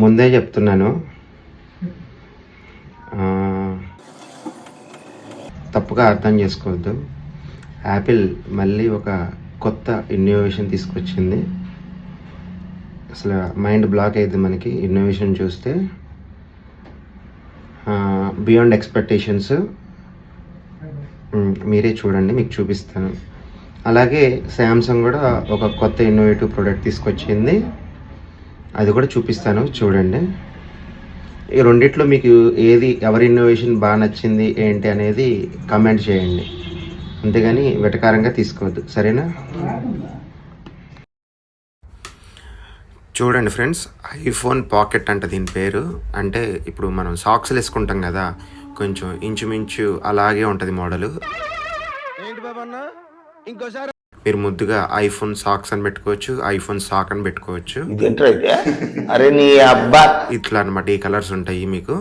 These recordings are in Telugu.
ముందే చెప్తున్నాను, తప్పుగా అర్థం చేసుకోవద్దు. యాపిల్ మళ్ళీ ఒక కొత్త ఇన్నోవేషన్ తీసుకొచ్చింది. అసలు మైండ్ బ్లాక్ అయ్యింది మనకి ఇన్నోవేషన్ చూస్తే. Beyond expectations. మీరే చూడండి, మీకు చూపిస్తాను. అలాగే శాంసంగ్ కూడా ఒక కొత్త ఇన్నోవేటివ్ ప్రోడక్ట్ తీసుకొచ్చింది, అది కూడా చూపిస్తాను చూడండి. ఈ రెండిట్లో మీకు ఏది, ఎవరి ఇన్నోవేషన్ బాగా నచ్చింది ఏంటి అనేది కామెంట్ చేయండి, అంతేగాని వెటకారంగా తీసుకోవద్దు, సరేనా? చూడండి ఫ్రెండ్స్, ఐఫోన్ పాకెట్ అంట దీని పేరు. అంటే ఇప్పుడు మనం సాక్స్లు వేసుకుంటాం కదా, కొంచెం ఇంచుమించు అలాగే ఉంటుంది మోడలు. మీరు ముద్దుగా ఐఫోన్ సాక్స్ అని పెట్టుకోవచ్చు, ఐఫోన్ సాక్ అని పెట్టుకోవచ్చు. అరే నీ అబ్బా, ఇట్లా అనమాట. ఈ కలర్స్ ఉంటాయి మీకు.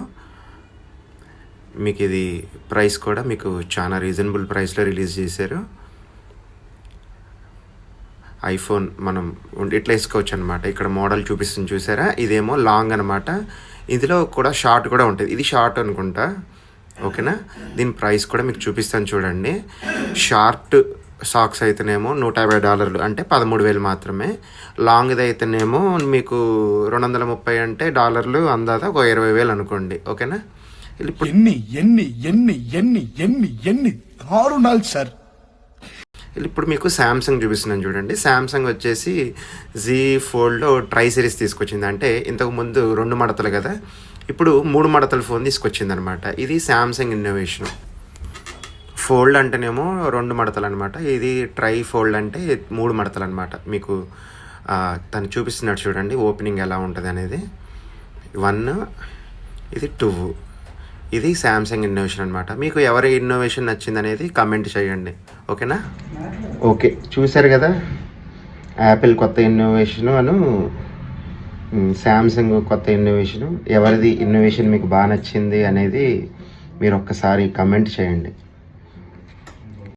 ఇది ప్రైస్ కూడా మీకు చాలా రీజనబుల్ ప్రైస్లో రిలీజ్ చేశారు. ఐఫోన్ మనం ఇట్లా వేసుకోవచ్చు అనమాట. ఇక్కడ మోడల్ చూపిస్తుంది చూసారా, ఇదేమో లాంగ్ అనమాట. ఇందులో కూడా షార్ట్ కూడా ఉంటుంది. ఇది షార్ట్ అనుకుంటా, ఓకేనా? దీని ప్రైస్ కూడా మీకు చూపిస్తాను చూడండి. షార్ట్ సాక్స్ అయితేనేమో $150, అంటే 13,000 మాత్రమే. లాంగ్ది అయితేనేమో మీకు 230 అంటే డాలర్లు, అందాక ఒక 20,000 అనుకోండి, ఓకేనా? ఇప్పుడు ఎన్ని దారుణాలు సార్. ఇప్పుడు మీకు శాంసంగ్ చూపిస్తున్నాను చూడండి. శాంసంగ్ వచ్చేసి జీ ఫోల్డ్లో ట్రై సిరీస్ తీసుకొచ్చింది. అంటే ఇంతకు ముందు 2 మడతలు కదా, ఇప్పుడు 3 మడతల ఫోన్ తీసుకొచ్చింది అనమాట. ఇది శాంసంగ్ ఇన్నోవేషన్. ఫోల్డ్ అంటేనేమో 2 మడతలు అనమాట, ఇది ట్రై ఫోల్డ్ అంటే 3 మడతలు అనమాట. మీకు తను చూపిస్తున్నాడు చూడండి ఓపెనింగ్ ఎలా ఉంటుంది అనేది. 1, ఇది 2. ఇది శాంసంగ్ ఇన్నోవేషన్ అనమాట. మీకు ఎవరి ఇన్నోవేషన్ నచ్చింది అనేది కామెంట్ చేయండి, ఓకేనా? ఓకే, చూశారు కదా యాపిల్ కొత్త ఇన్నోవేషను అను శాంసంగ్ కొత్త ఇన్నోవేషను. ఎవరిది ఇన్నోవేషన్ మీకు బాగా నచ్చింది అనేది మీరు ఒక్కసారి కామెంట్ చేయండి.